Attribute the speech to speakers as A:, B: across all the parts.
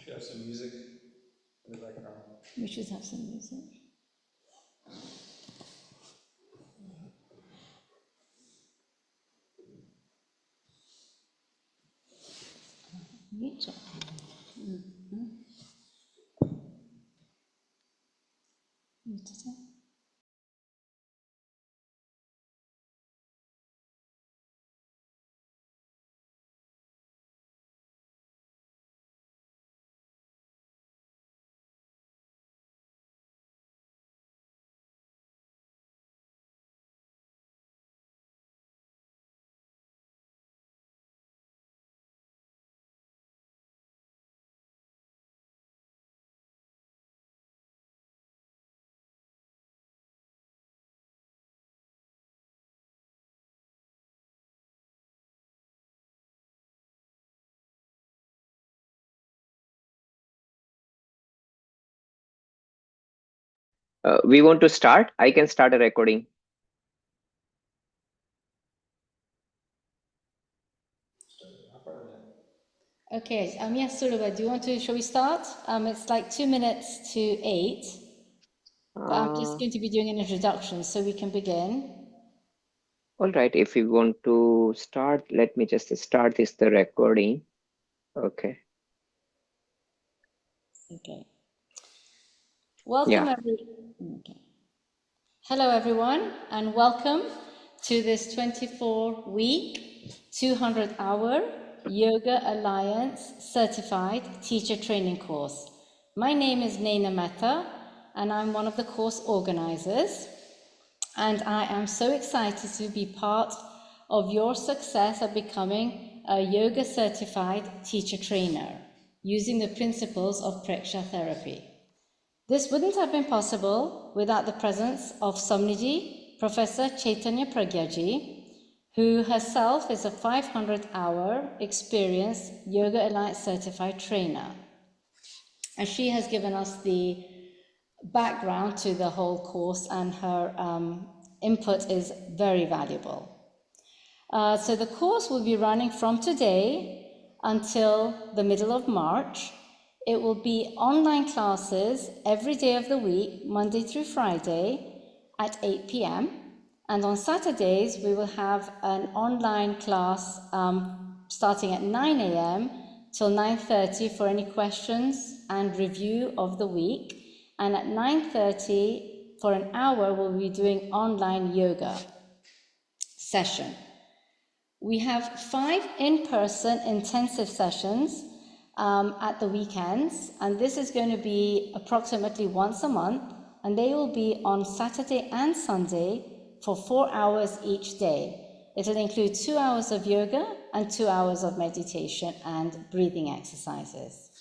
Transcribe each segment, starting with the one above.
A: should have some music in the background.
B: We should have some music. Music. Music.
C: We want to start. I can start a recording.
B: Okay, yes, Suruba, do you want to, shall we start? It's like 2 minutes to 8, but I'm just going to be doing an introduction so we can begin.
C: All right, if you want to start, let me just start the recording. Okay.
B: Okay. Welcome, okay. Hello, everyone, and welcome to this 24-week, 200-hour Yoga Alliance Certified Teacher Training course. My name is Naina Mehta, and I'm one of the course organizers. And I am so excited to be part of your success of becoming a yoga certified teacher trainer using the principles of Prgyaji therapy. This wouldn't have been possible without the presence of Samani, Professor Chaitanya Prgyaji, who herself is a 500-hour experienced Yoga Alliance certified trainer. And she has given us the background to the whole course, and her input is very valuable. So the course will be running from today until the middle of March. It will be online classes every day of the week, Monday through Friday at 8 p.m. And on Saturdays, we will have an online class starting at 9 a.m. till 9:30 for any questions and review of the week. And at 9:30 for an hour, we'll be doing online yoga session. We have 5 in-person intensive sessions at the weekends, and this is going to be approximately once a month, and they will be on Saturday and Sunday for 4 hours each day. It'll include 2 hours of yoga and 2 hours of meditation and breathing exercises.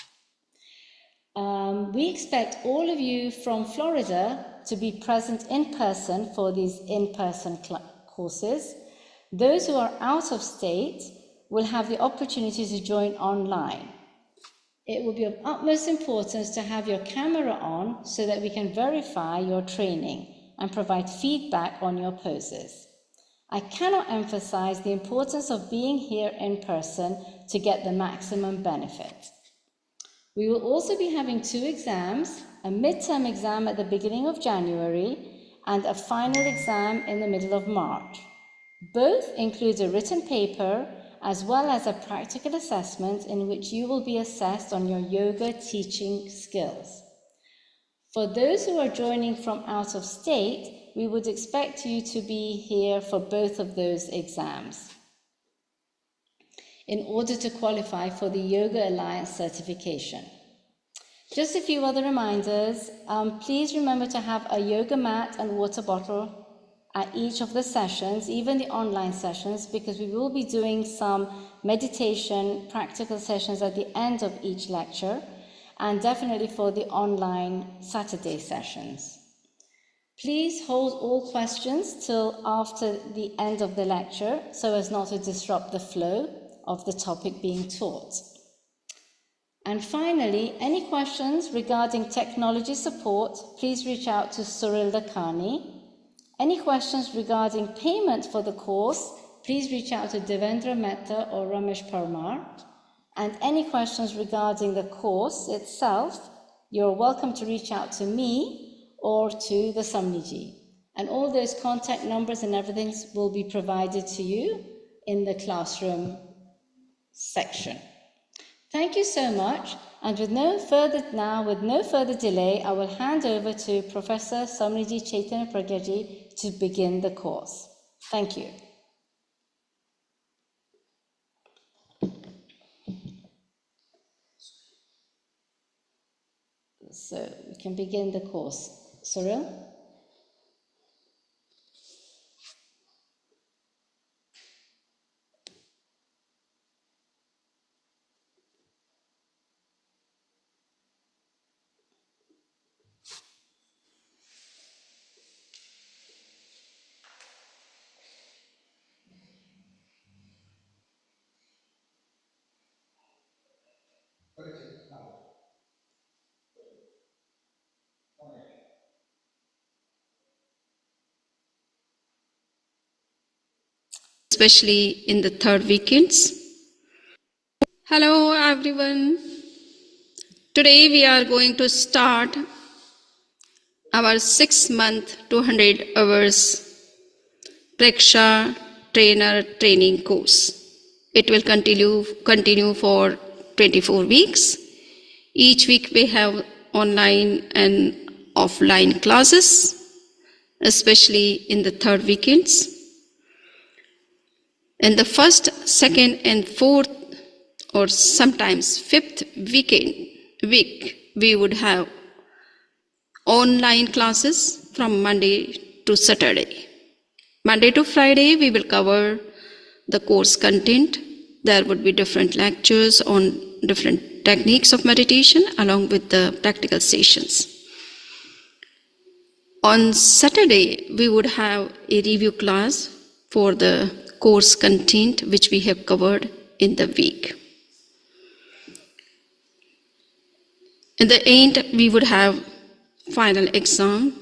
B: We expect all of you from Florida to be present in person for these in-person courses. Those who are out of state will have the opportunity to join online. It will be of utmost importance to have your camera on so that we can verify your training and provide feedback on your poses. I cannot emphasize the importance of being here in person to get the maximum benefit. We will also be having 2 exams, a midterm exam at the beginning of January and a final exam in the middle of March. Both include a written paper as well as a practical assessment in which you will be assessed on your yoga teaching skills. For those who are joining from out of state, we would expect you to be here for both of those exams in order to qualify for the Yoga Alliance certification. Just a few other reminders. Please remember to have a yoga mat and water bottle at each of the sessions, even the online sessions, because we will be doing some meditation practical sessions at the end of each lecture, and definitely for the online Saturday sessions. Please hold all questions till after the end of the lecture so as not to disrupt the flow of the topic being taught. And finally, any questions regarding technology support, please reach out to Suril Lakhani. Any questions regarding payment for the course, please reach out to Devendra Mehta or Ramesh Parmar. And any questions regarding the course itself, you're welcome to reach out to me or to the Samani. And all those contact numbers and everything will be provided to you in the classroom section. Thank you so much. And with no further delay, I will hand over to Professor Samani Chaitany Prgyaji to begin the course. Thank you. So we can begin the course. Cyril?
D: Especially in the third weekends. Hello everyone. Today we are going to start our 6-month 200 hours Prgyaji trainer training course. It will continue for 24 weeks. Each week we have online and offline classes, especially in the third weekends. In the first, second, and fourth, or sometimes fifth week, we would have online classes from Monday to Saturday. Monday to Friday, we will cover the course content. There would be different lectures on different techniques of meditation along with the practical sessions. On Saturday, we would have a review class for the course content which we have covered in the week. In the end, we would have final exam,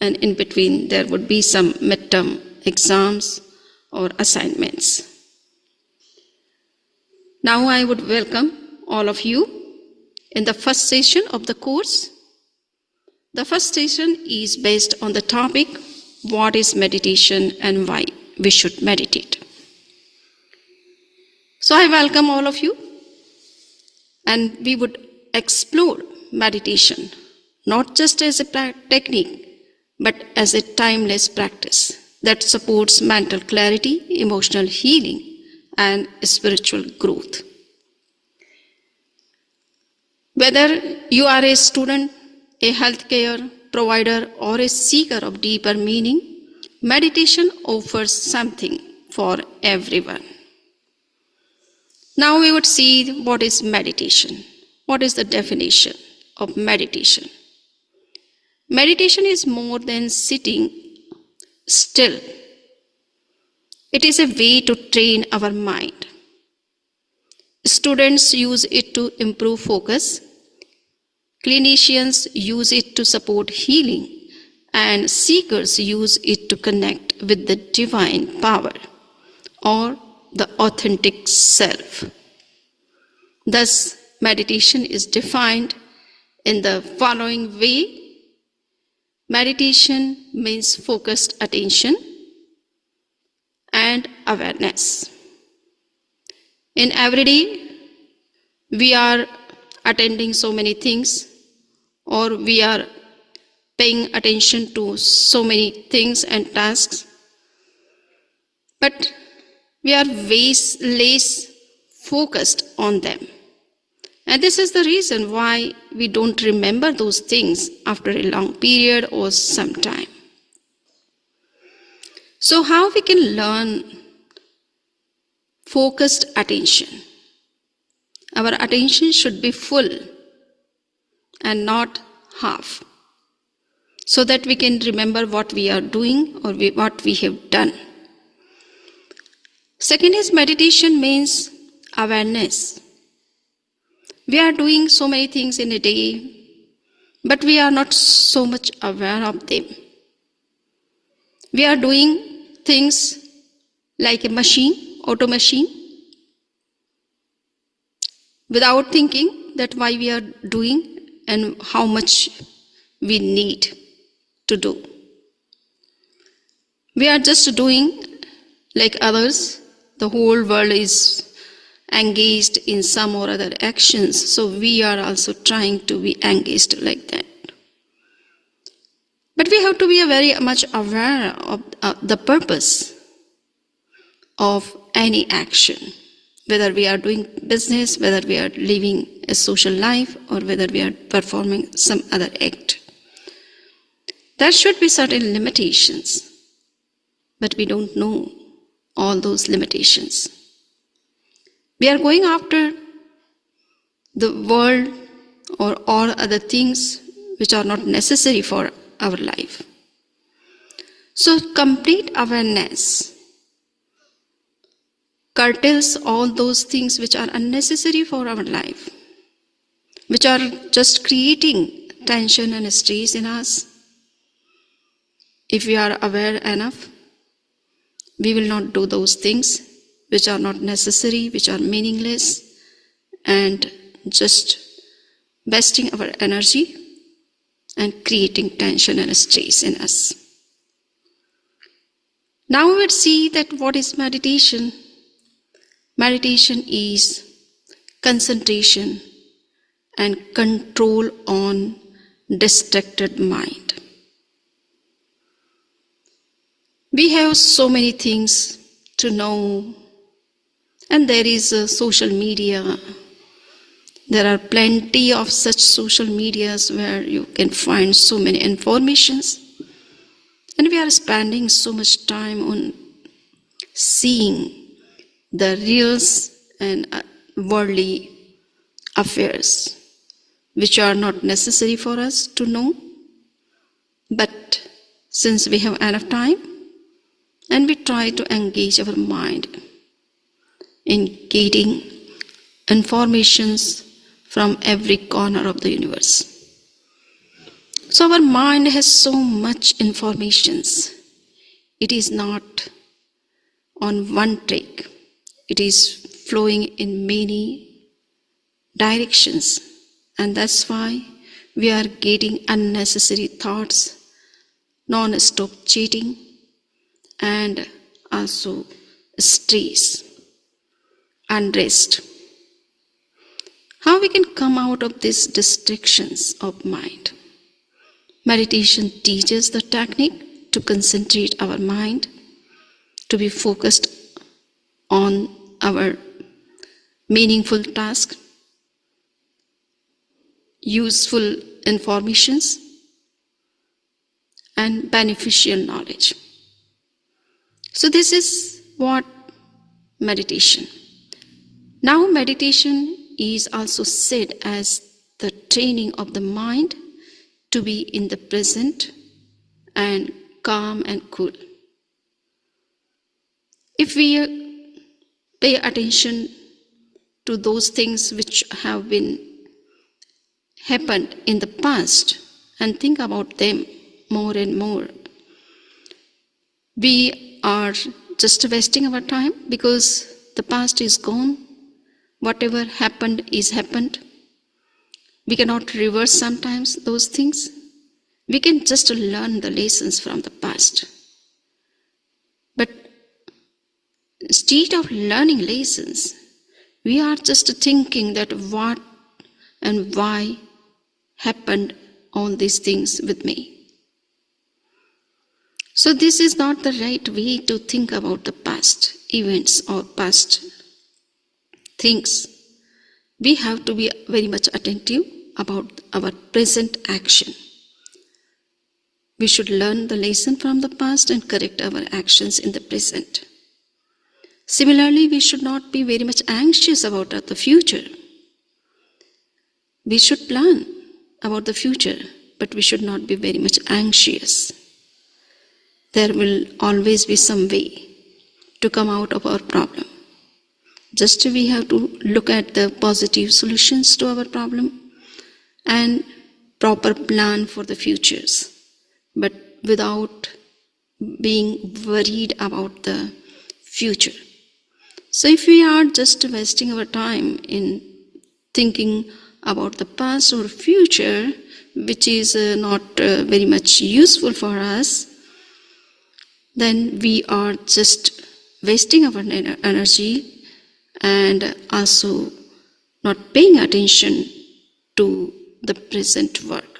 D: and in between there would be some midterm exams or assignments. Now I would welcome all of you in the first session of the course. The first session is based on the topic, what is meditation and why we should meditate. So I welcome all of you, and we would explore meditation, not just as a technique, but as a timeless practice that supports mental clarity, emotional healing, and spiritual growth. Whether you are a student, a healthcare provider, or a seeker of deeper meaning, meditation offers something for everyone. Now we would see what is meditation. What is the definition of meditation? Meditation is more than sitting still. It is a way to train our mind. Students use it to improve focus. Clinicians use it to support healing, and seekers use it to connect with the divine power or the authentic self. Thus, meditation is defined in the following way. Meditation means focused attention and awareness. In everyday, we are attending so many things, or we are paying attention to so many things and tasks, but we are less focused on them. And this is the reason why we don't remember those things after a long period or some time. So how we can learn focused attention? Our attention should be full and not half, so that we can remember what we are doing or what we have done. Second is meditation means awareness. We are doing so many things in a day, but we are not so much aware of them. We are doing things like a machine, auto machine. without thinking that why we are doing and how much we need to do. We are just doing like others. The whole world is engaged in some or other actions, so we are also trying to be engaged like that. But we have to be very much aware of the purpose of any action, whether we are doing business, whether we are living a social life, or whether we are performing some other act. There should be certain limitations, but we don't know all those limitations. We are going after the world or all other things which are not necessary for our life. So complete awareness curtails all those things which are unnecessary for our life, which are just creating tension and stress in us. If we are aware enough, we will not do those things which are not necessary, which are meaningless, and just wasting our energy and creating tension and stress in us. Now we will see that what is meditation. Meditation is concentration and control on distracted mind. We have so many things to know, and there is social media. There are plenty of such social medias where you can find so many informations, and we are spending so much time on seeing the reels and worldly affairs which are not necessary for us to know. But since we have enough time, and we try to engage our mind in getting informations from every corner of the universe. So our mind has so much informations. It is not on one track. It is flowing in many directions. And that's why we are getting unnecessary thoughts, non-stop cheating, and also stress, unrest. How we can come out of these distractions of mind? Meditation teaches the technique to concentrate our mind, to be focused on our meaningful task, useful informations, and beneficial knowledge. So this is what meditation. Now meditation is also said as the training of the mind to be in the present and calm and cool. If we pay attention to those things which have been happened in the past and think about them more and more, we are just wasting our time because the past is gone. Whatever happened is happened. We cannot reverse sometimes those things. We can just learn the lessons from the past. But instead of learning lessons, we are just thinking that what and why happened all these things with me. So this is not the right way to think about the past events or past things. We have to be very much attentive about our present action. We should learn the lesson from the past and correct our actions in the present. Similarly, we should not be very much anxious about the future. We should plan about the future, but we should not be very much anxious. There will always be some way to come out of our problem. Just we have to look at the positive solutions to our problem and proper plan for the futures, but without being worried about the future. So if we are just wasting our time in thinking about the past or future, which is not very much useful for us, then we are just wasting our energy and also not paying attention to the present work.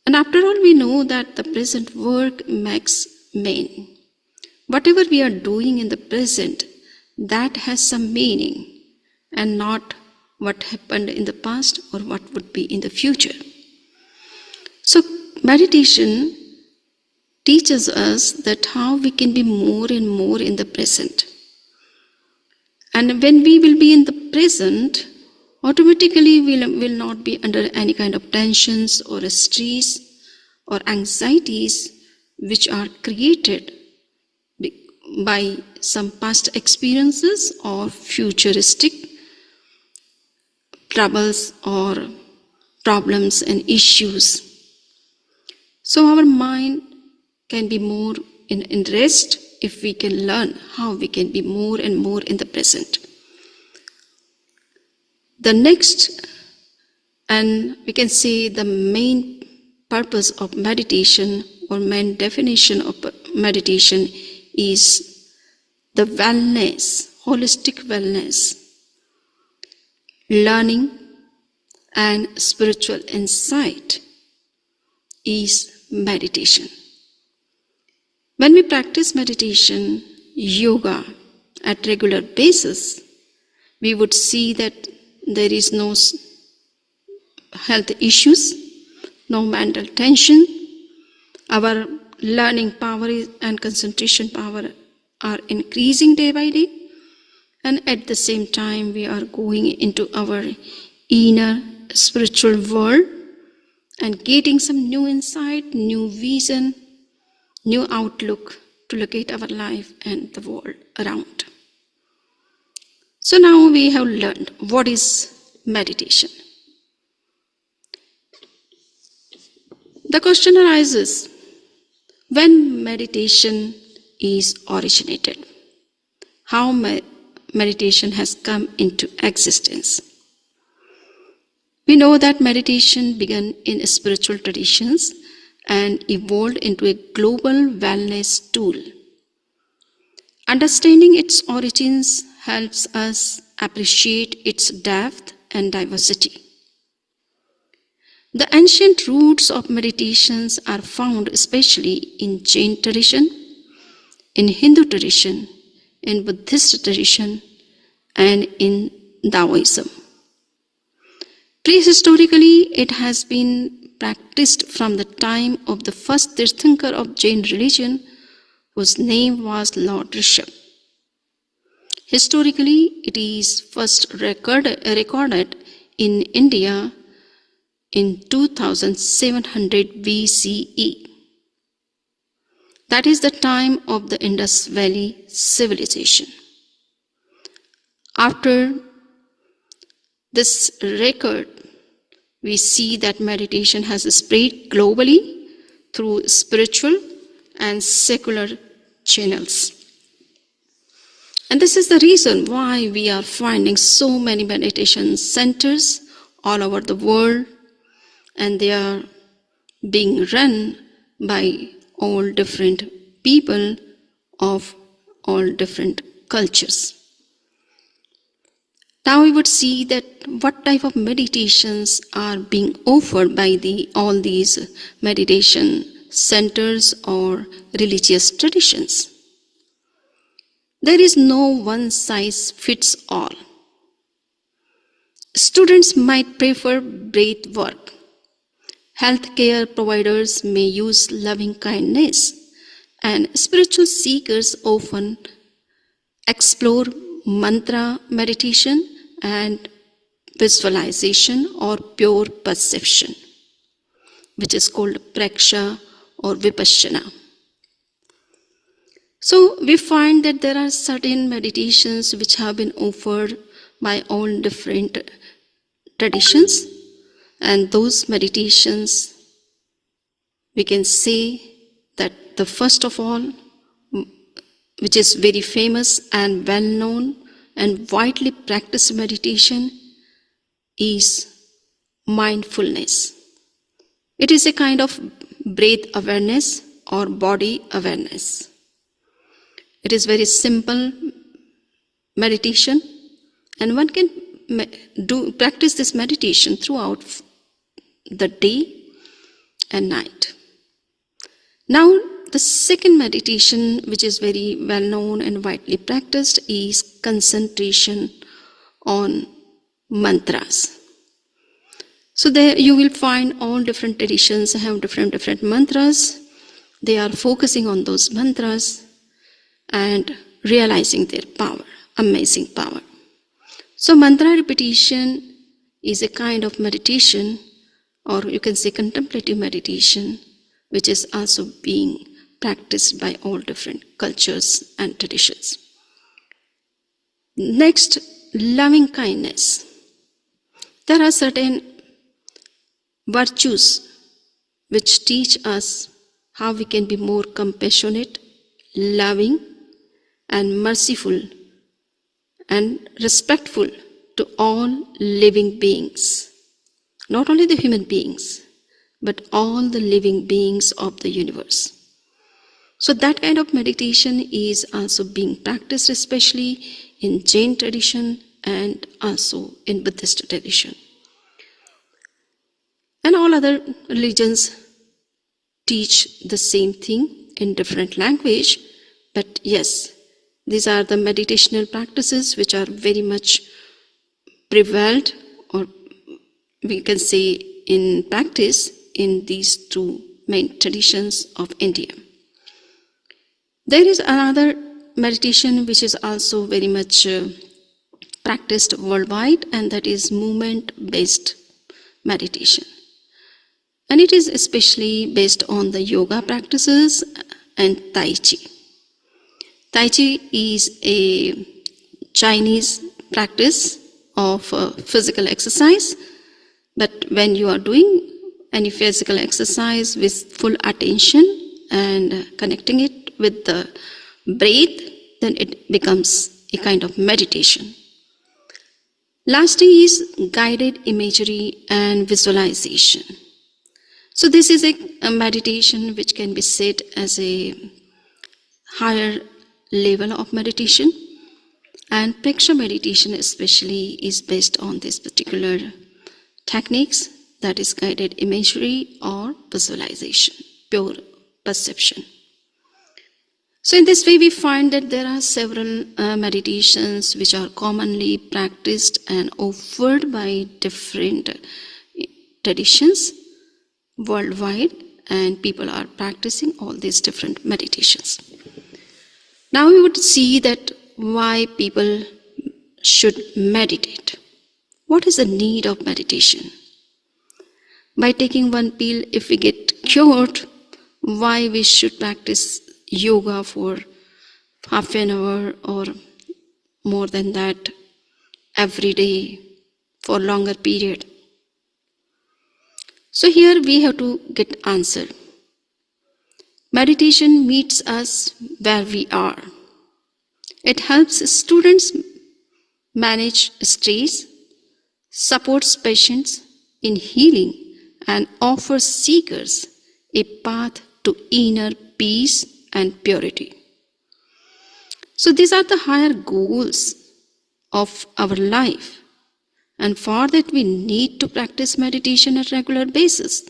D: And after all, we know that the present work makes meaning. Whatever we are doing in the present, that has some meaning, and not what happened in the past or what would be in the future. So meditation teaches us that how we can be more and more in the present. And when we will be in the present, automatically we will not be under any kind of tensions or stress or anxieties which are created by some past experiences or futuristic troubles or problems and issues. So our mind can be more in rest if we can learn how we can be more and more in the present. The next, and we can say the main purpose of meditation or main definition of meditation is the wellness, holistic wellness, learning and spiritual insight is meditation. When we practice meditation, yoga at regular basis, we would see that there is no health issues, no mental tension. Our learning power and concentration power are increasing day by day, and at the same time we are going into our inner spiritual world and getting some new insight, new vision, new outlook to look at our life and the world around. So now we have learned what is meditation. The question arises, when meditation is originated, how meditation has come into existence. We know that meditation began in spiritual traditions and evolved into a global wellness tool. Understanding its origins helps us appreciate its depth and diversity. The ancient roots of meditations are found especially in Jain tradition, in Hindu tradition, in Buddhist tradition, and in Taoism. Prehistorically, it has been practiced from the time of the first Tirthankar of Jain religion, whose name was Lord Rishabh. Historically, it is first recorded in India in 2700 BCE. That is the time of the Indus Valley civilization. After this record, we see that meditation has spread globally through spiritual and secular channels. And this is the reason why we are finding so many meditation centers all over the world, and they are being run by all different people of all different cultures. Now we would see that what type of meditations are being offered by all these meditation centers or religious traditions. There is no one size fits all. Students might prefer breath work. Healthcare providers may use loving kindness, and spiritual seekers often explore mantra meditation and visualization or pure perception, which is called praksha or vipassana. So we find that there are certain meditations which have been offered by all different traditions, and those meditations, we can say that the first of all, which is very famous and well known and widely practiced meditation, is mindfulness. It is a kind of breath awareness or body awareness. It is very simple meditation, and one can practice this meditation throughout the day and night. Now, the second meditation, which is very well known and widely practiced, is concentration on mantras. So there you will find all different traditions have different mantras. They are focusing on those mantras and realizing their power, amazing power. So mantra repetition is a kind of meditation, or you can say contemplative meditation, which is also being practiced by all different cultures and traditions. Next, loving kindness. There are certain virtues which teach us how we can be more compassionate, loving, and merciful and respectful to all living beings. Not only the human beings, but all the living beings of the universe. So that kind of meditation is also being practiced, especially in Jain tradition and also in Buddhist tradition. And all other religions teach the same thing in different language, but yes, these are the meditational practices which are very much prevalent, or we can say in practice, in these two main traditions of India. There is another meditation which is also very much practiced worldwide, and that is movement-based meditation. And it is especially based on the yoga practices and Tai Chi. Tai Chi is a Chinese practice of physical exercise, but when you are doing any physical exercise with full attention and connecting it with the breath, then it becomes a kind of meditation. Last thing is guided imagery and visualization. So this is a meditation which can be said as a higher level of meditation, and Prgyaji meditation especially is based on this particular techniques, that is guided imagery or visualization, pure perception. So in this way we find that there are several meditations which are commonly practiced and offered by different traditions worldwide, and people are practicing all these different meditations. Now we would see that why people should meditate. What is the need of meditation? By taking one pill, if we get cured, why we should practice yoga for half an hour or more than that every day for longer period? So here we have to get answer. Meditation meets us where we are. It helps students manage stress, supports patients in healing, and offers seekers a path to inner peace and purity. So these are the higher goals of our life, and for that we need to practice meditation at regular basis.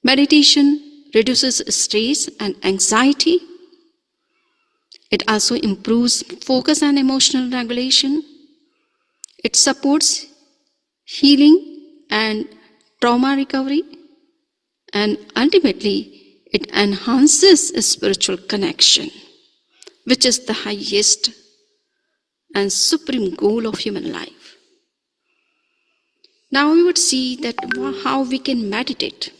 D: Meditation reduces stress and anxiety. It also improves focus and emotional regulation. It supports healing and trauma recovery, and ultimately it enhances a spiritual connection, which is the highest and supreme goal of human life. Now we would see that how we can meditate,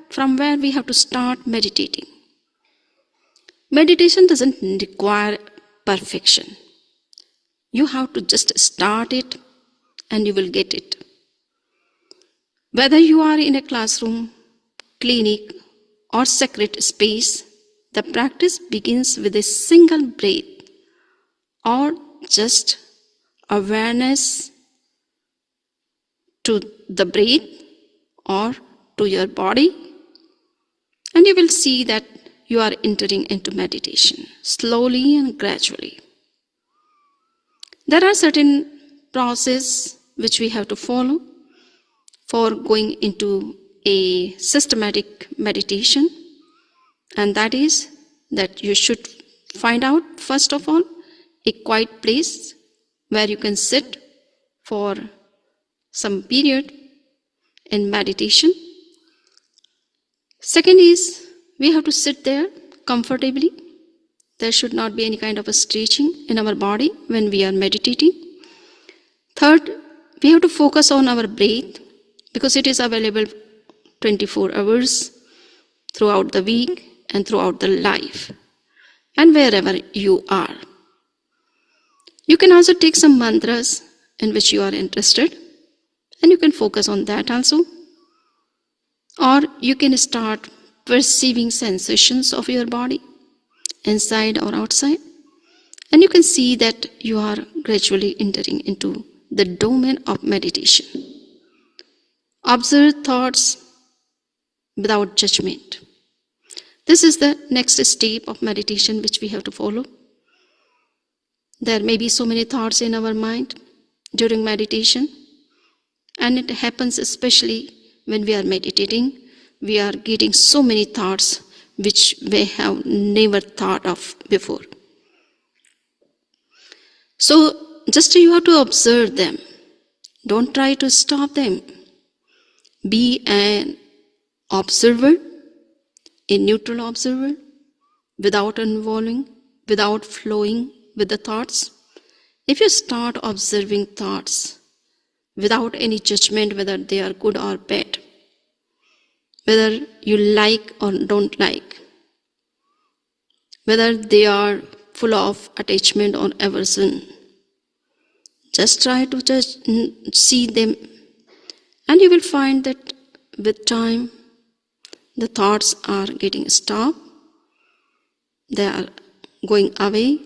D: from where we have to start meditating. Meditation doesn't require perfection. You have to just start it and you will get it. Whether you are in a classroom, clinic, or sacred space, the practice begins with a single breath or just awareness to the breath or to your body, and you will see that you are entering into meditation slowly and gradually. There are certain processes which we have to follow for going into a systematic meditation, and that is that you should find out, first of all, a quiet place where you can sit for some period in meditation. Second is, we have to sit there comfortably. There should not be any kind of a stretching in our body when we are meditating. Third, we have to focus on our breath because it is available 24 hours throughout the week and throughout the life and wherever you are. You can also take some mantras in which you are interested and you can focus on that also. Or you can start perceiving sensations of your body, inside or outside, and you can see that you are gradually entering into the domain of meditation. Observe thoughts without judgment. This is the next step of meditation which we have to follow. There may be so many thoughts in our mind during meditation, and it happens especially when we are meditating. We are getting so many thoughts which we have never thought of before. So just you have to observe them. Don't try to stop them. Be an observer, a neutral observer, without involving, without flowing with the thoughts. If you start observing thoughts without any judgment whether they are good or bad, whether you like or don't like, whether they are full of attachment or aversion, just try to just see them, and you will find that with time the thoughts are getting stopped, they are going away,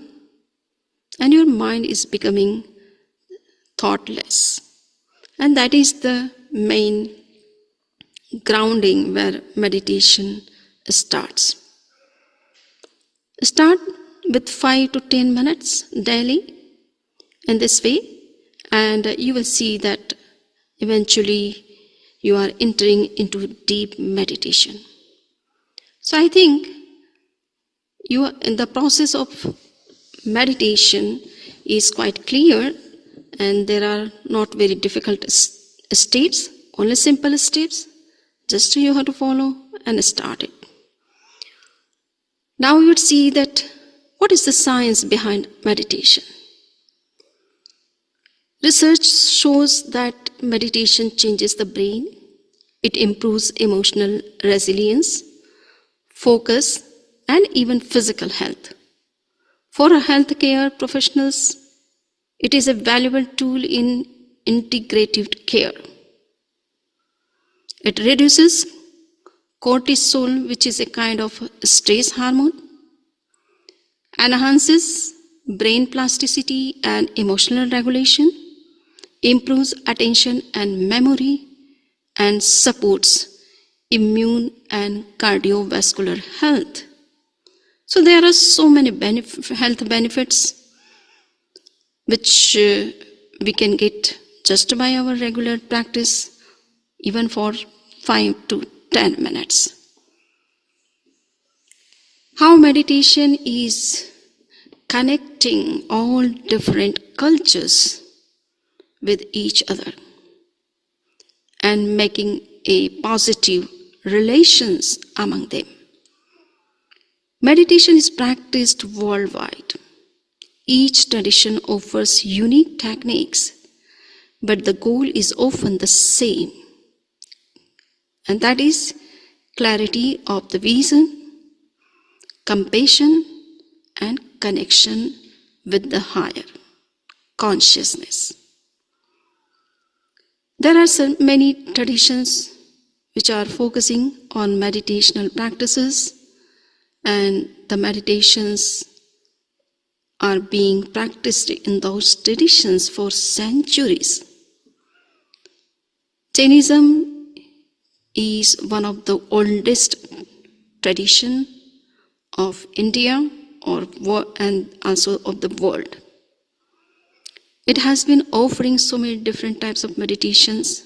D: and your mind is becoming thoughtless. And that is the main grounding where meditation starts. Start with 5 to 10 minutes daily in this way, and you will see that eventually you are entering into deep meditation. So I think you are in the process of meditation is quite clear, and there are not very difficult steps, only simple steps. Just you have to follow and start it. Now you would see that what is the science behind meditation. Research shows that meditation changes the brain. It improves emotional resilience, focus, and even physical health. For healthcare professionals, it is a valuable tool in integrative care. It reduces cortisol, which is a kind of stress hormone, enhances brain plasticity and emotional regulation, improves attention and memory, and supports immune and cardiovascular health. So there are so many health benefits which we can get just by our regular practice, even for 5 to 10 minutes. How meditation is connecting all different cultures with each other and making a positive relations among them. Meditation is practiced worldwide. Each tradition offers unique techniques, but the goal is often the same, and that is clarity of the vision, compassion, and connection with the higher consciousness. There are so many traditions which are focusing on meditational practices, and the meditations are being practiced in those traditions for centuries. Jainism is one of the oldest tradition of India and also of the world. It has been offering so many different types of meditations.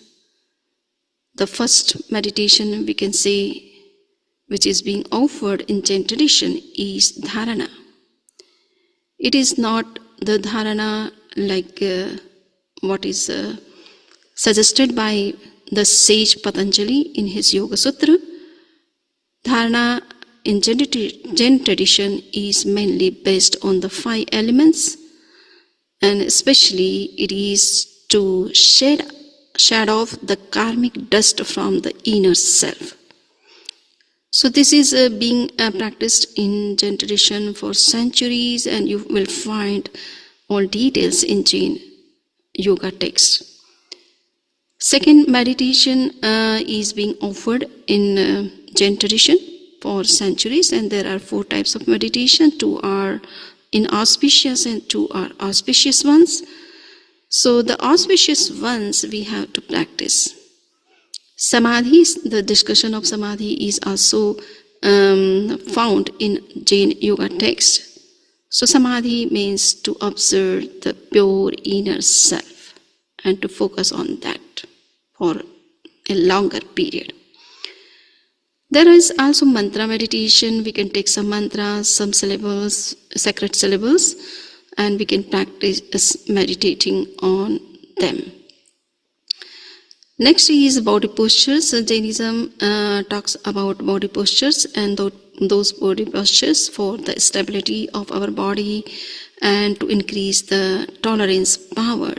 D: The first meditation we can say which is being offered in Jain tradition is dharana. It is not the dharana like what is suggested by the sage Patanjali in his Yoga Sutra. Dharana in Jain tradition is mainly based on the 5 elements, and especially it is to shed off the karmic dust from the inner self. So this is being practiced in Jain tradition for centuries, and you will find all details in Jain yoga text. Second meditation is being offered in Jain tradition for centuries, and there are 4 types of meditation. 2 are inauspicious and 2 are auspicious ones. So the auspicious ones we have to practice. Samadhi, the discussion of Samadhi is also found in Jain yoga text. So Samadhi means to observe the pure inner self and to focus on that for a longer period. There is also mantra meditation. We can take some mantras, some syllables, sacred syllables, and we can practice meditating on them. Next is body postures. Jainism talks about body postures, and those body postures for the stability of our body and to increase the tolerance power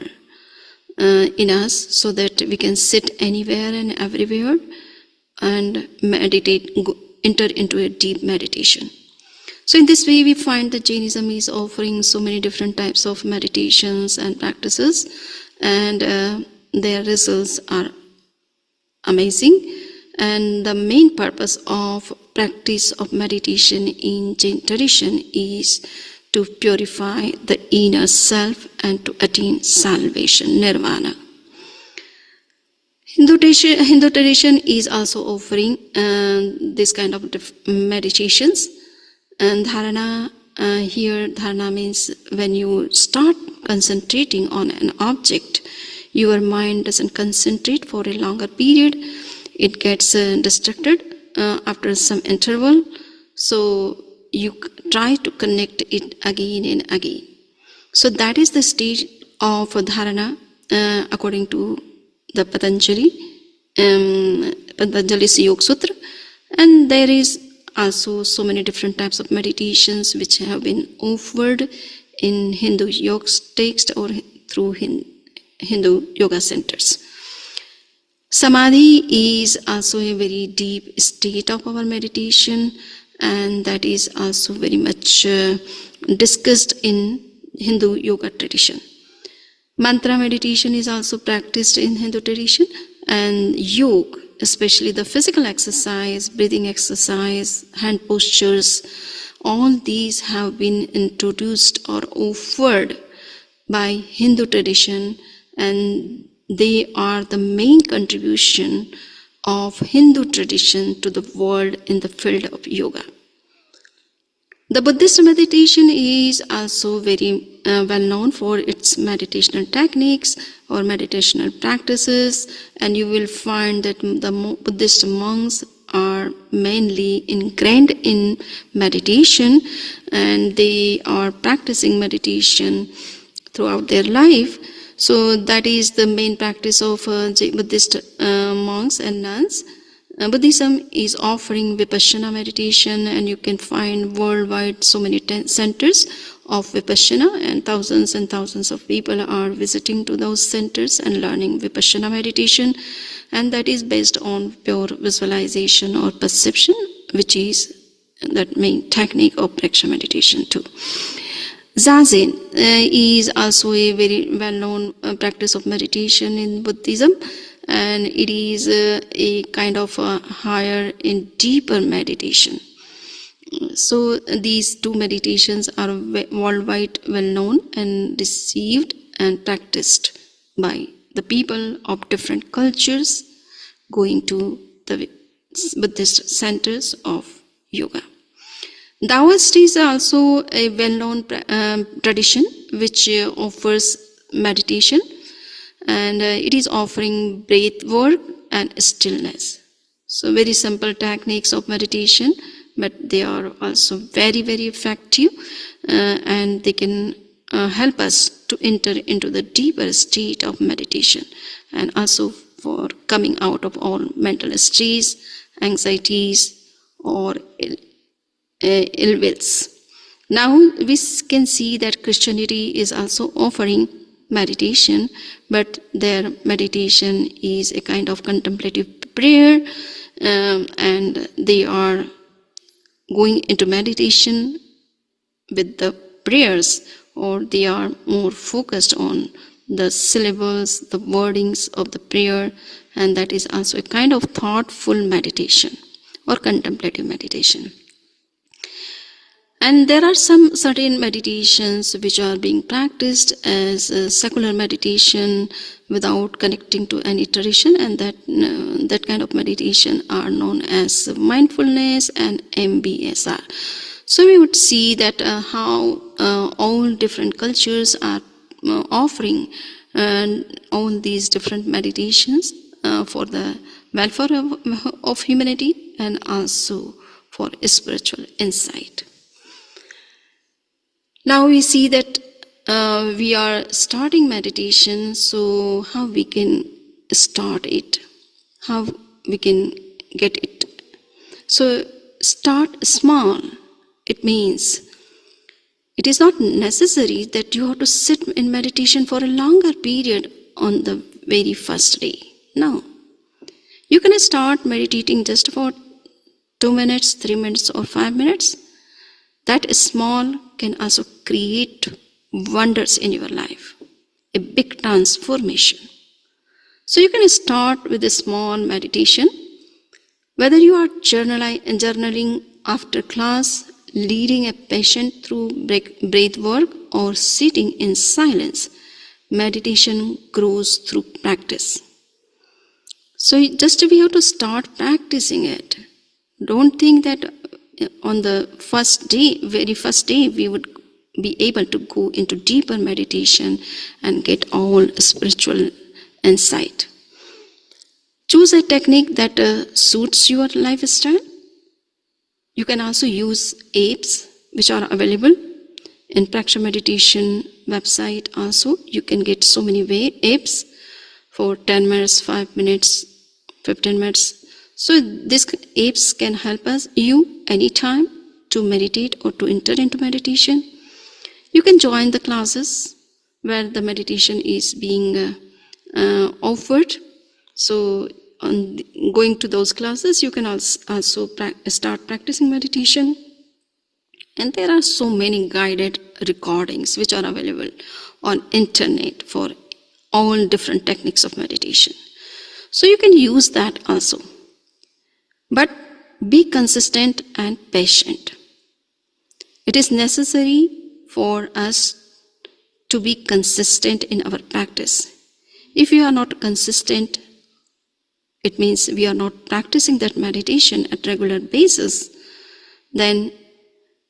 D: in us, so that we can sit anywhere and everywhere and meditate, enter into a deep meditation. So in this way we find that Jainism is offering so many different types of meditations and practices, and their results are amazing. And the main purpose of practice of meditation in Jain tradition is to purify the inner self and to attain salvation, nirvana. Hindu tradition is also offering this kind of meditations. And dharana, here dharana means when you start concentrating on an object, your mind doesn't concentrate for a longer period. It gets distracted after some interval. So you try to connect it again and again. So that is the stage of dharana according to the Patanjali's Yoga Sutra. And there is also so many different types of meditations which have been offered in Hindu yoga text or through Hindu yoga centers. Samadhi is also a very deep state of our meditation, and that is also very much discussed in Hindu yoga tradition. Mantra meditation is also practiced in Hindu tradition, and yoga, especially the physical exercise, breathing exercise, hand postures, all these have been introduced or offered by Hindu tradition, and they are the main contribution of Hindu tradition to the world in the field of yoga. The Buddhist meditation is also very well known for its meditational techniques or meditational practices, and you will find that the Buddhist monks are mainly ingrained in meditation, and they are practicing meditation throughout their life. So that is the main practice of Buddhist monks and nuns. Buddhism is offering Vipassana meditation, and you can find worldwide so many centers of Vipassana, and thousands of people are visiting to those centers and learning Vipassana meditation, and that is based on pure visualization or perception, which is that main technique of Prgyaji meditation too. Zazen is also a very well-known practice of meditation in Buddhism, and it is a kind of a higher and deeper meditation. So these two meditations are worldwide well known and received and practiced by the people of different cultures going to the Buddhist centers of yoga. Taoist is also a well-known tradition which offers meditation, and it is offering breath work and stillness. So very simple techniques of meditation, but they are also very, very effective, and they can help us to enter into the deeper state of meditation, and also for coming out of all mental stress, anxieties, or ill wills. Now we can see that Christianity is also offering meditation, but their meditation is a kind of contemplative prayer, and they are going into meditation with the prayers, or they are more focused on the syllables, the wordings of the prayer, and that is also a kind of thoughtful meditation or contemplative meditation. And there are some certain meditations which are being practiced as a secular meditation without connecting to any tradition, and that kind of meditation are known as mindfulness and MBSR. So we would see that how all different cultures are offering all these different meditations for the welfare of humanity and also for spiritual insight. Now we see that we are starting meditation, so how we can start it, how we can get it. So start small. It means it is not necessary that you have to sit in meditation for a longer period on the very first day. No. You can start meditating just for 2 minutes, 3 minutes, or 5 minutes. That small can also create wonders in your life, a big transformation. So you can start with a small meditation, whether you are journaling after class, leading a patient through breath work, or sitting in silence. Meditation grows through practice. So just we have to start practicing it. Don't think that on the very first day, we would be able to go into deeper meditation and get all spiritual insight. Choose a technique that suits your lifestyle. You can also use apps which are available in Prgyaji meditation website. Also, you can get so many apps for 10 minutes, 5 minutes, 15 minutes. So these apps can help you anytime to meditate or to enter into meditation. You can join the classes where the meditation is being offered. So on going to those classes, you can also start practicing meditation. And there are so many guided recordings which are available on internet for all different techniques of meditation. So you can use that also. But be consistent and patient. It is necessary for us to be consistent in our practice. If you are not consistent, it means we are not practicing that meditation at regular basis, then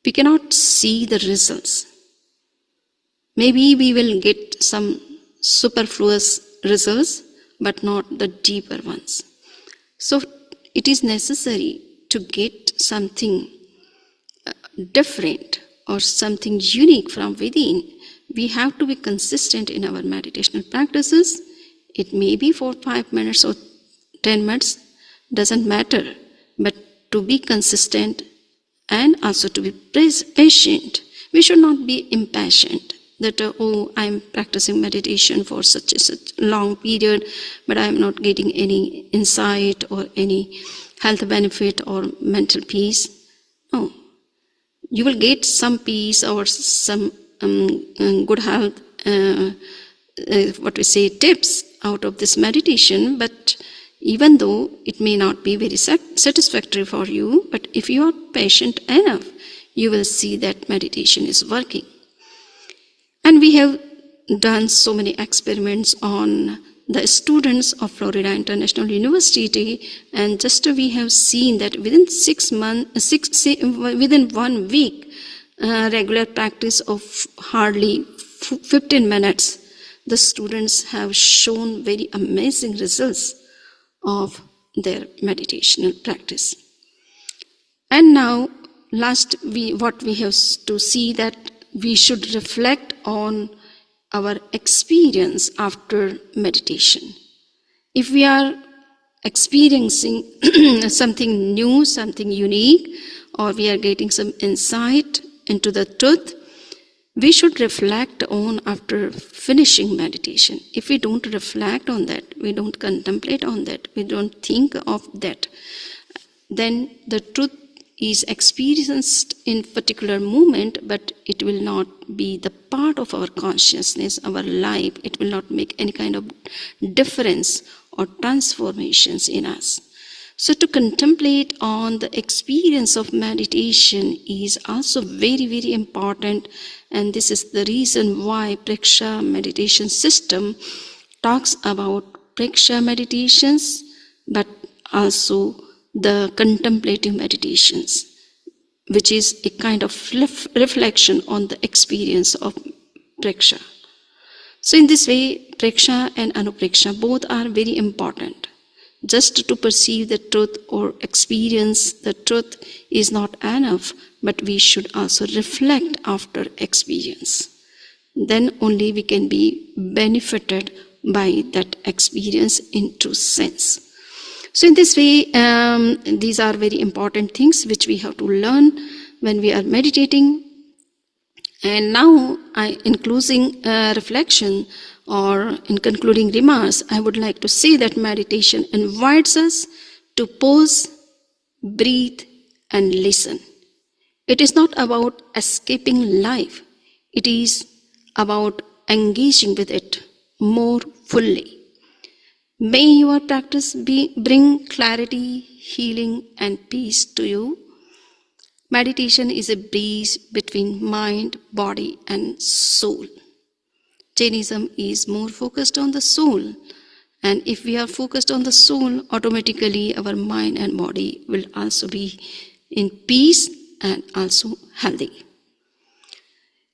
D: we cannot see the results. Maybe we will get some superfluous results, but not the deeper ones. So it is necessary to get something different or something unique from within. We have to be consistent in our meditational practices. It may be for 5 minutes or 10 minutes, doesn't matter, but to be consistent and also to be patient. We should not be impatient that, I'm practicing meditation for such a long period, but I'm not getting any insight or any health benefit or mental peace. No, you will get some peace or some good health, tips out of this meditation, but even though it may not be very satisfactory for you, but if you are patient enough, you will see that meditation is working. And we have done so many experiments on the students of Florida International University, and just we have seen that within 6 months, within 1 week, regular practice of hardly 15 minutes, the students have shown very amazing results of their meditational practice. And now, what we have to see that we should reflect on our experience after meditation. If we are experiencing something new, something unique, or we are getting some insight into the truth, we should reflect on after finishing meditation. If we don't reflect on that, we don't contemplate on that, we don't think of that, then the truth is experienced in particular moment, but it will not be the part of our consciousness, our life. It will not make any kind of difference or transformations in us. So to contemplate on the experience of meditation is also very, very important. And this is the reason why Prgyaji meditation system talks about Prgyaji meditations, but also the contemplative meditations, which is a kind of reflection on the experience of Prgyaji. So in this way, Prgyaji and Anuprgyaji both are very important. Just to perceive the truth or experience the truth is not enough, but we should also reflect after experience. Then only we can be benefited by that experience in true sense. So in this way, these are very important things which we have to learn when we are meditating. And now, in closing reflection or in concluding remarks, I would like to say that meditation invites us to pause, breathe, and listen. It is not about escaping life. It is about engaging with it more fully. May your practice bring clarity, healing, and peace to you. Meditation is a bridge between mind, body, and soul. Jainism is more focused on the soul. And if we are focused on the soul, automatically our mind and body will also be in peace and also healthy.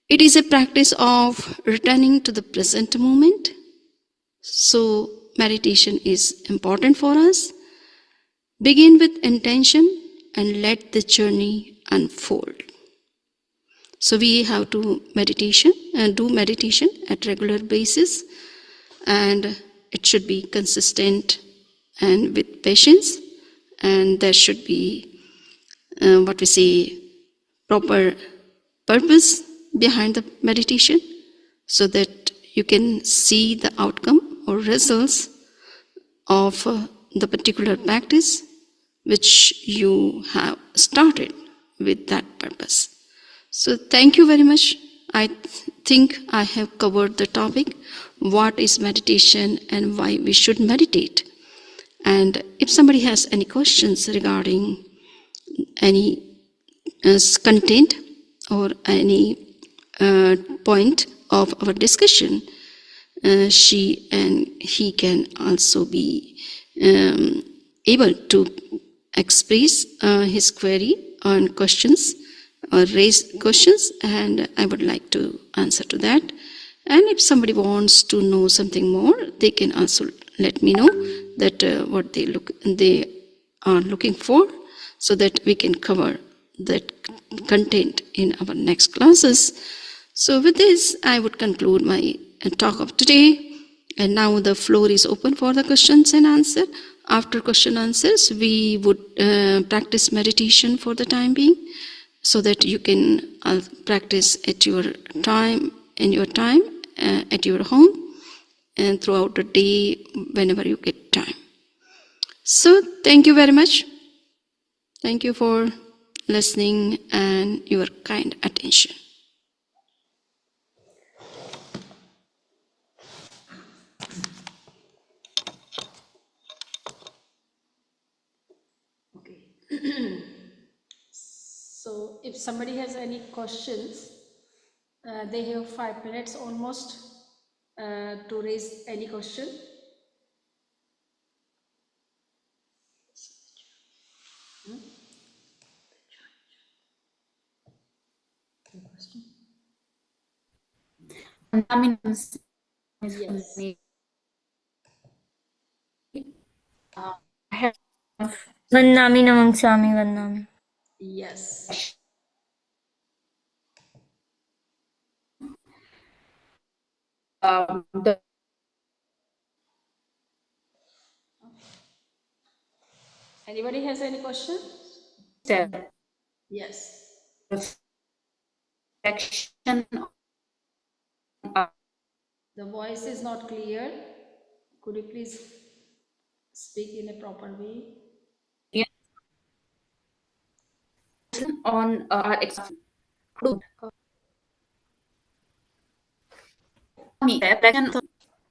D: It is a practice of returning to the present moment. So meditation is important for us. Begin with intention and let the journey unfold. So we have to do meditation at regular basis, and it should be consistent and with patience, and there should be proper purpose behind the meditation, so that you can see the outcome or results of the particular practice which you have started with that purpose. So thank you very much. I think I have covered the topic, what is meditation and why we should meditate. And if somebody has any questions regarding any content or any point of our discussion, she and he can also be able to express his query on questions or raise questions, and I would like to answer to that. And if somebody wants to know something more, they can also let me know that what they are looking for, so that we can cover that content in our next classes. So with this, I would conclude my talk of today. And now the floor is open for the questions and answer. After question answers, we would practice meditation for the time being, so that you can practice at your time, at your home, and throughout the day, whenever you get time. So thank you very much. Thank you for listening and your kind attention. Okay. So
B: if somebody has any questions, they have 5 minutes almost to raise any question. Yes.
E: Vandami Namangsami Vandami.
B: Yes. Anybody has any question? Yes. The voice is not clear. Could you please speak in a proper way?
E: On our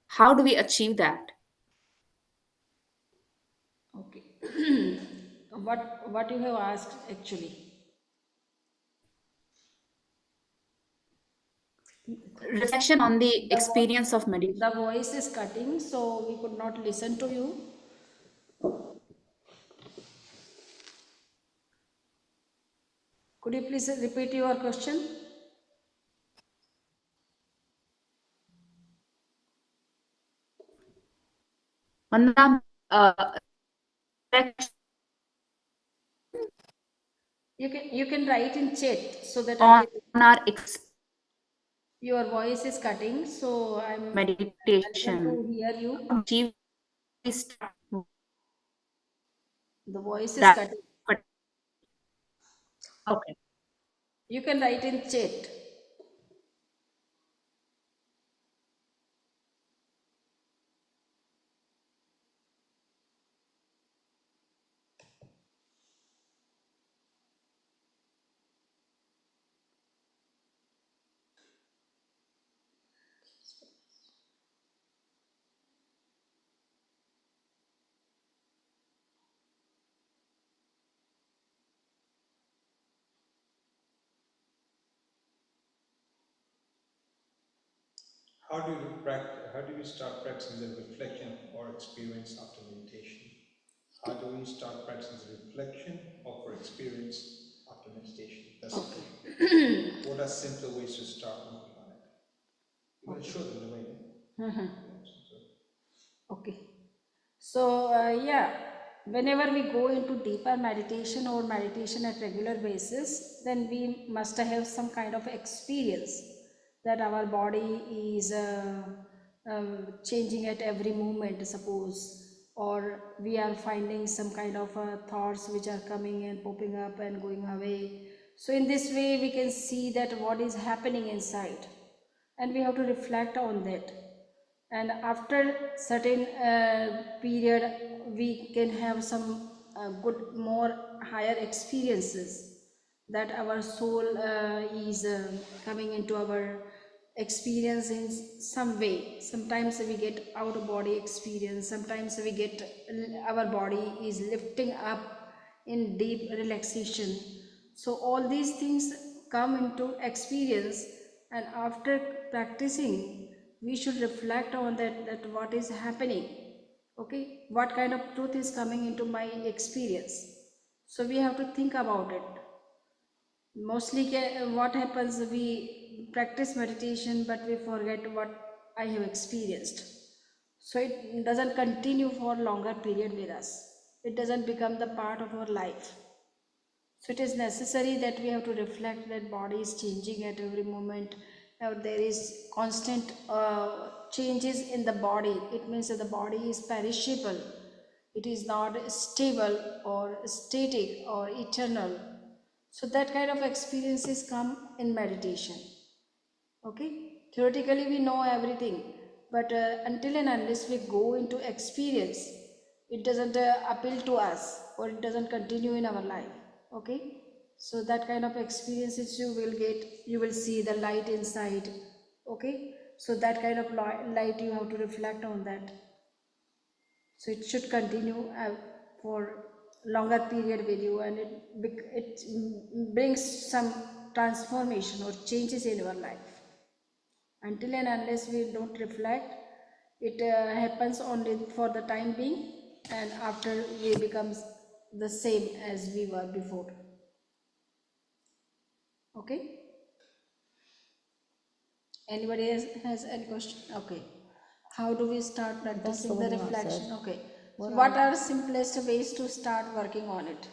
E: how do we achieve that?
B: Okay. What you have asked actually?
E: Reflection on the experience of meditation.
B: The voice is cutting, so we could not listen to you. Could you please repeat your question?
E: Vandam,
B: You can write in chat so that I
E: on
B: can.
E: our
B: Your voice is cutting, so I'm unable
E: meditation.
B: to hear you.
E: Achieve
B: The voice is
E: that.
B: cutting.
E: Okay.
B: You can write in chat.
A: How do we start practicing the reflection or experience after meditation? How do we start practicing the reflection or experience after meditation? That's the question. What are simpler ways to start working on it? You will show them the way.
B: Okay. So, yeah, whenever we go into deeper meditation or meditation at regular basis, then we must have some kind of experience that our body is changing at every moment, suppose, or we are finding some kind of thoughts which are coming and popping up and going away. So, in this way, we can see that what is happening inside, and we have to reflect on that, and after certain period we can have some good more higher experiences that our soul is coming into our experience in some way. Sometimes we get out of body experience, sometimes we get our body is lifting up in deep relaxation. So all these things come into experience, and after practicing we should reflect on that what is happening. Okay, what kind of truth is coming into my experience? So we have to think about it. Mostly what happens, we practice meditation but we forget what I have experienced, so it doesn't continue for longer period with us. It doesn't become the part of our life. So it is necessary that we have to reflect that body is changing at every moment. Now there is constant changes in the body. It means that the body is perishable. It is not stable or static or eternal. So that kind of experiences come in meditation. Okay, theoretically we know everything, but until and unless we go into experience, it doesn't appeal to us or it doesn't continue in our life. Okay, so that kind of experiences you will get, you will see the light inside. Okay, so that kind of light you have to reflect on that. So it should continue for
F: longer period with you, and it brings some transformation or changes in your life. Until and unless we don't reflect, it happens only for the time being, and after we becomes the same as we were before. Okay, anybody has any question? Okay, how do we start practicing the reflection? Okay, so what are simplest ways to start working on it?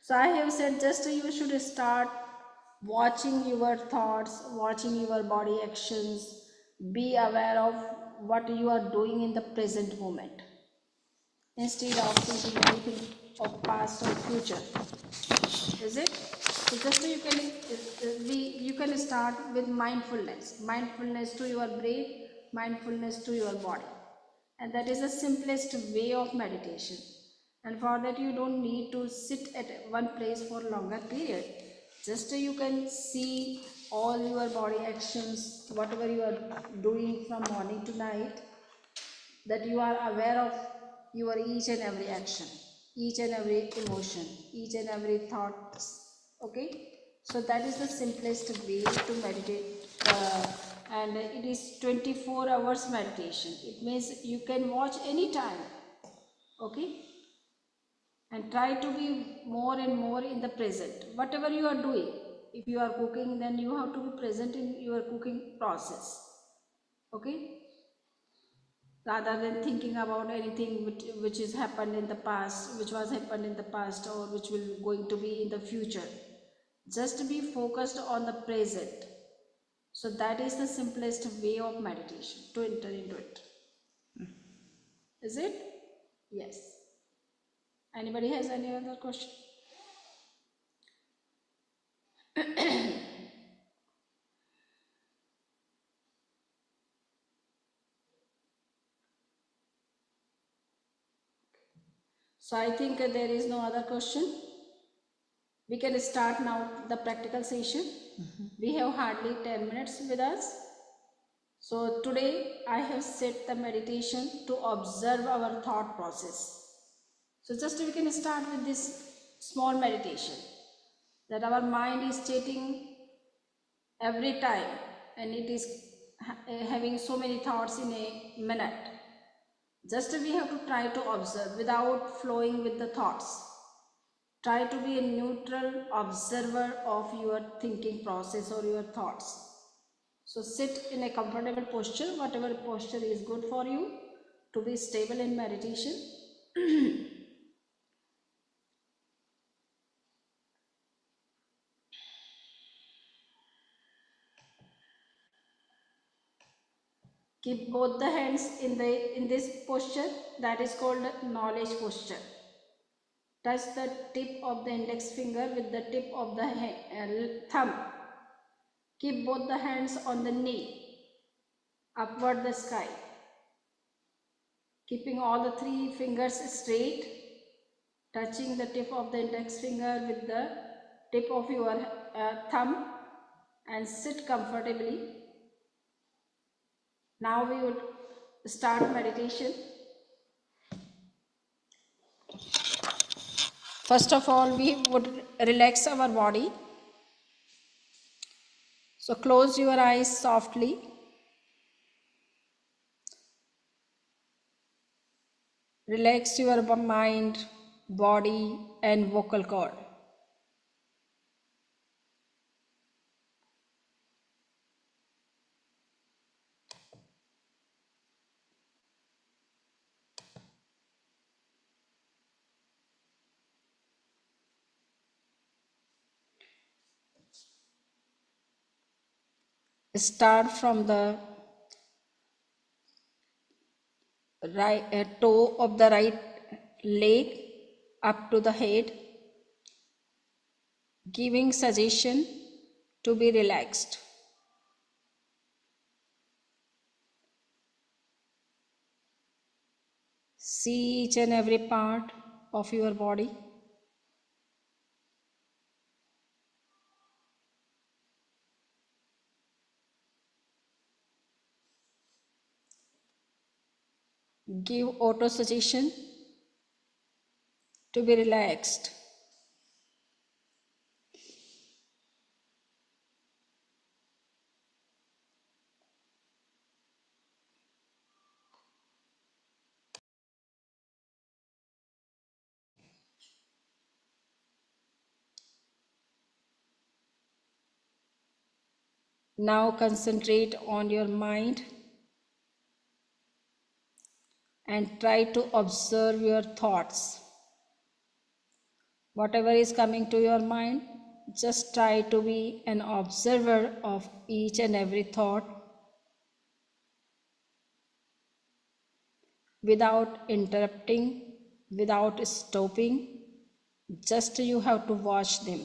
F: So I have said just you should start watching your thoughts, watching your body actions, be aware of what you are doing in the present moment instead of thinking anything of past or future. Is it? So just so you can start with mindfulness to your breath, mindfulness to your body, and that is the simplest way of meditation. And for that you don't need to sit at one place for longer period. Just you can see all your body actions, whatever you are doing from morning to night, that you are aware of your each and every action, each and every emotion, each and every thoughts. Okay, so that is the simplest way to meditate, and it is 24 hours meditation. It means you can watch anytime. Okay, and try to be more and more in the present, whatever you are doing. If you are cooking, then you have to be present in your cooking process. Okay, rather than thinking about anything which has happened in the past, which was happened in the past, or which will going to be in the future. Just be focused on the present. So that is the simplest way of meditation, to enter into it. Is it? Yes. Anybody has any other question? So I think there is no other question. We can start now the practical session. We have hardly 10 minutes with us. So today I have set the meditation to observe our thought process. So just we can start with this small meditation, that our mind is stating every time, and it is having so many thoughts in a minute. Just we have to try to observe without flowing with the thoughts. Try to be a neutral observer of your thinking process or your thoughts. So sit in a comfortable posture, whatever posture is good for you to be stable in meditation. Keep both the hands in this posture, that is called knowledge posture. Touch the tip of the index finger with the tip of the thumb. Keep both the hands on the knee, upward the sky. Keeping all the three fingers straight, touching the tip of the index finger with the tip of your thumb, and sit comfortably. Now we would start meditation. First of all, we would relax our body. So close your eyes softly. Relax your mind, body, and vocal cord. Start from the right toe of the right leg up to the head, giving suggestion to be relaxed. See each and every part of your body. Give auto suggestion to be relaxed. Now concentrate on your mind and try to observe your thoughts. Whatever is coming to your mind, just try to be an observer of each and every thought without interrupting, without stopping. Just you have to watch them.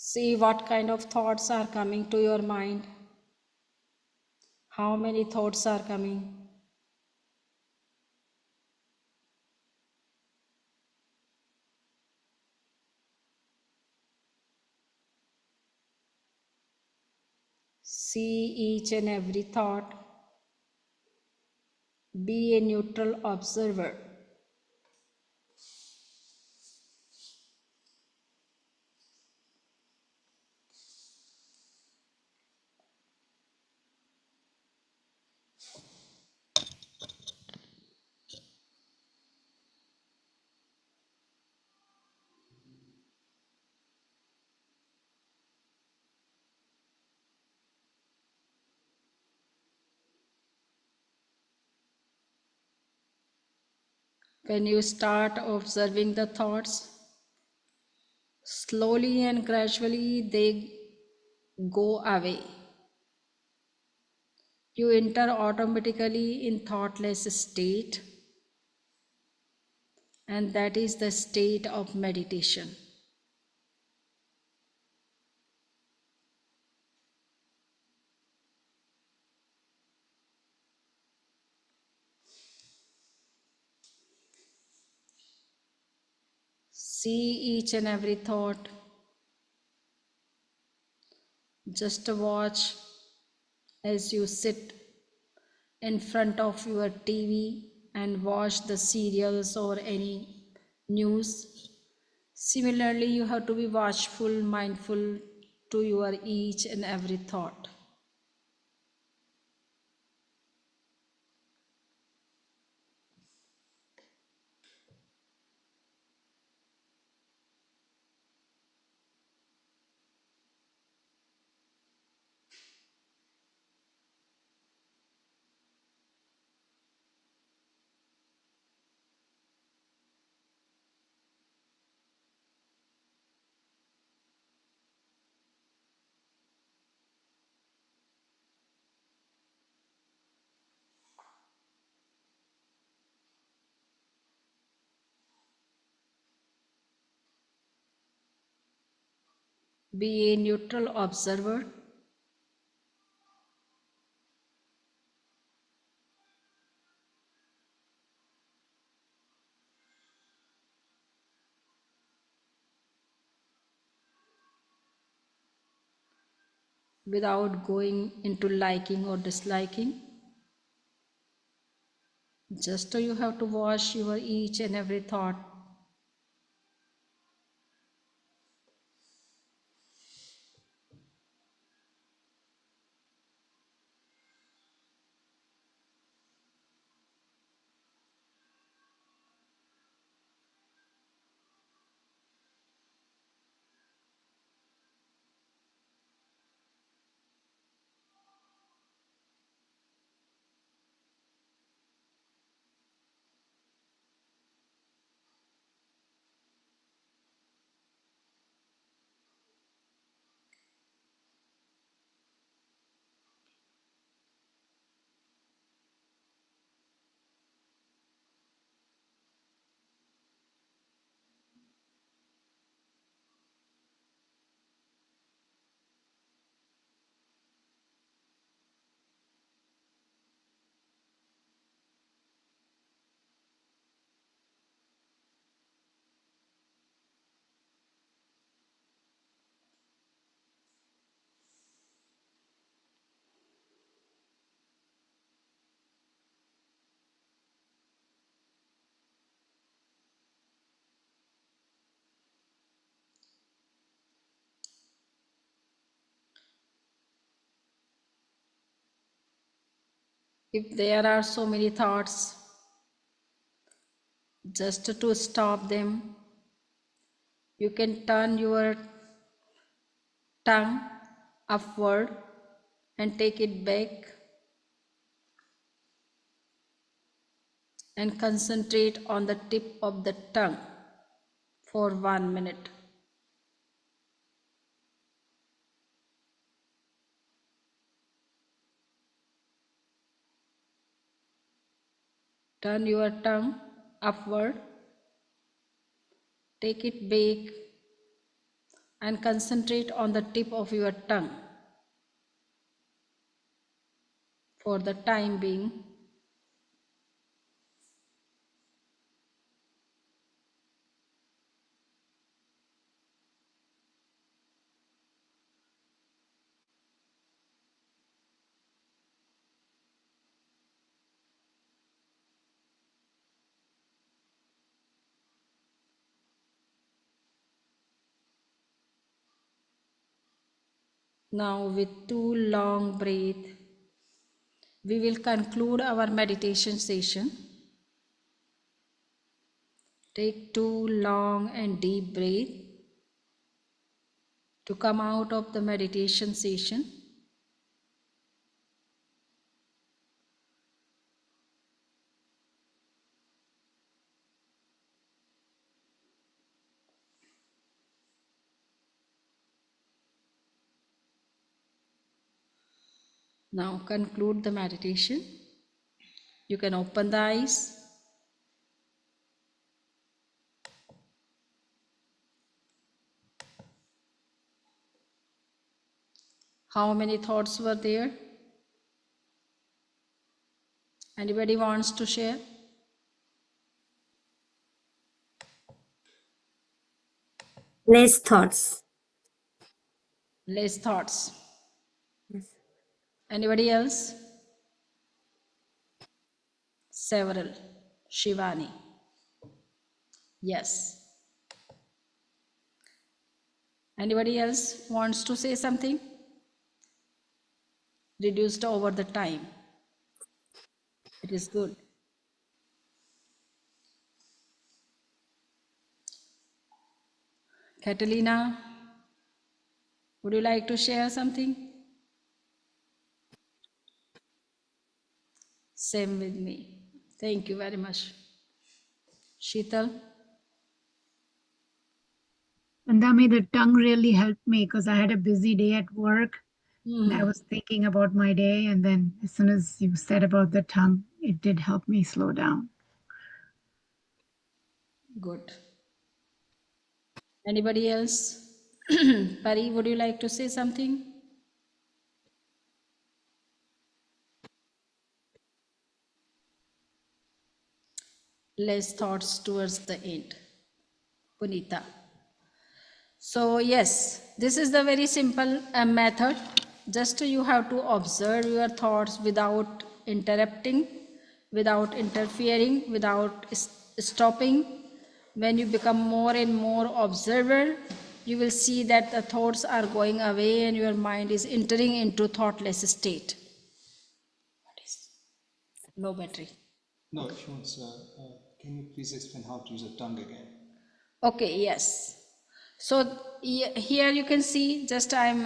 F: See what kind of thoughts are coming to your mind. How many thoughts are coming? See each and every thought. Be a neutral observer. When you start observing the thoughts, slowly and gradually they go away. You enter automatically in thoughtless state, and that is the state of meditation. See each and every thought. Just watch as you sit in front of your TV and watch the serials or any news. Similarly, you have to be watchful, mindful to your each and every thought. Be a neutral observer. Without going into liking or disliking. Just you have to watch your each and every thought. If there are so many thoughts, just to stop them, you can turn your tongue upward and take it back and concentrate on the tip of the tongue for 1 minute. Turn your tongue upward, take it back and concentrate on the tip of your tongue for the time being. Now with 2 long breaths, we will conclude our meditation session. Take 2 long and deep breaths to come out of the meditation session. Now conclude the meditation. You can open the eyes. How many thoughts were there? Anybody wants to share?
G: Less thoughts.
F: Less thoughts.
G: Yes.
F: Anybody else? Several. Shivani. Yes. Anybody else wants to say something? Reduced over the time. It is good. Catalina, would you like to share something? Same with me. Thank you very much. Sheetal?
H: Andami, the tongue really helped me because I had a busy day at work. And I was thinking about my day, and then as soon as you said about the tongue, it did help me slow down.
F: Good. Anybody else? Pari, would you like to say something? Less thoughts towards the end. Punita. So yes, this is the very simple method. Just you have to observe your thoughts without interrupting, without interfering, without stopping. When you become more and more observer, you will see that the thoughts are going away and your mind is entering into thoughtless state. What is low battery?
A: No, she wants, can you please explain how to use a tongue again?
F: Okay, yes. So here you can see, just I'm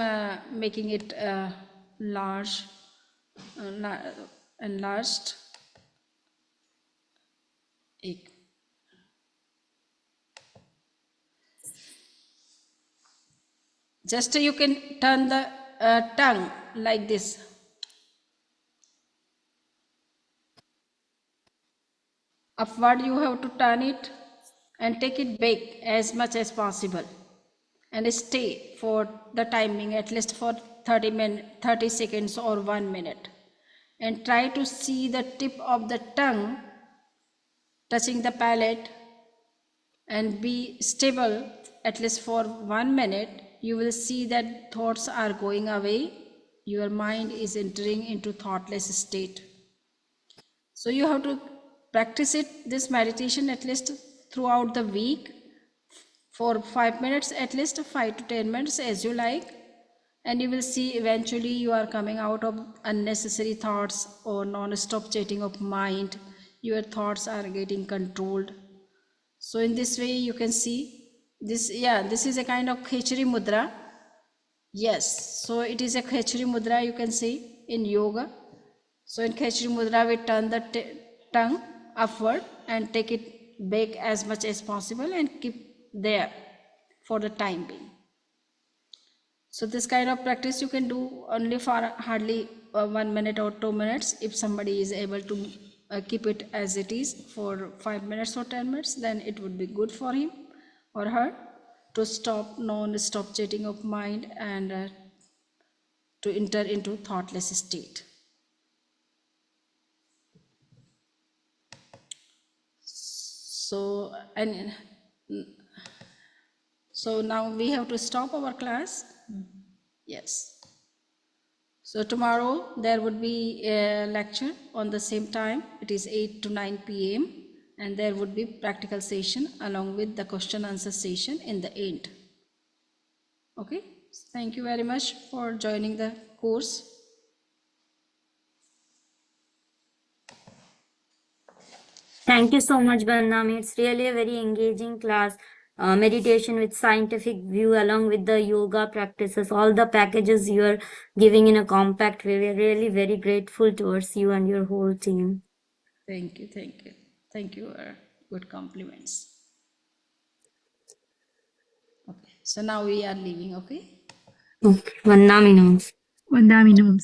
F: making it large, enlarged. Just you can turn the tongue like this. Upward you have to turn it and take it back as much as possible. And stay for the timing at least for 30 seconds or 1 minute. And try to see the tip of the tongue touching the palate and be stable at least for 1 minute. You will see that thoughts are going away. Your mind is entering into thoughtless state. So you have to practice this meditation at least throughout the week for 5 minutes, at least 5 to 10 minutes as you like. And you will see eventually you are coming out of unnecessary thoughts or non-stop chatting of mind. Your thoughts are getting controlled. So in this way you can see this, this is a kind of Khechari mudra. Yes, so it is a Khechari mudra, you can see in yoga. So in Khechari mudra we turn the tongue upward and take it back as much as possible and keep there for the time being. So this kind of practice you can do only for hardly 1 minute or 2 minutes. If somebody is able to keep it as it is for 5 minutes or 10 minutes, then it would be good for him or her to stop non-stop chatting of mind and to enter into thoughtless state. So now we have to stop our class. Yes. So tomorrow there would be a lecture on the same time. It is 8 to 9 p.m. and there would be practical session along with the question answer session in the end. Okay. Thank you very much for joining the course.
G: Thank you so much, Bandami. It's really a very engaging class. Meditation with scientific view along with the yoga practices, all the packages you are giving in a compact way. We're really very grateful towards you and your whole team.
F: Thank you. Thank you. Good compliments. Okay. So now we are leaving, okay?
G: Okay. Vandaminam.
H: Vandaminam.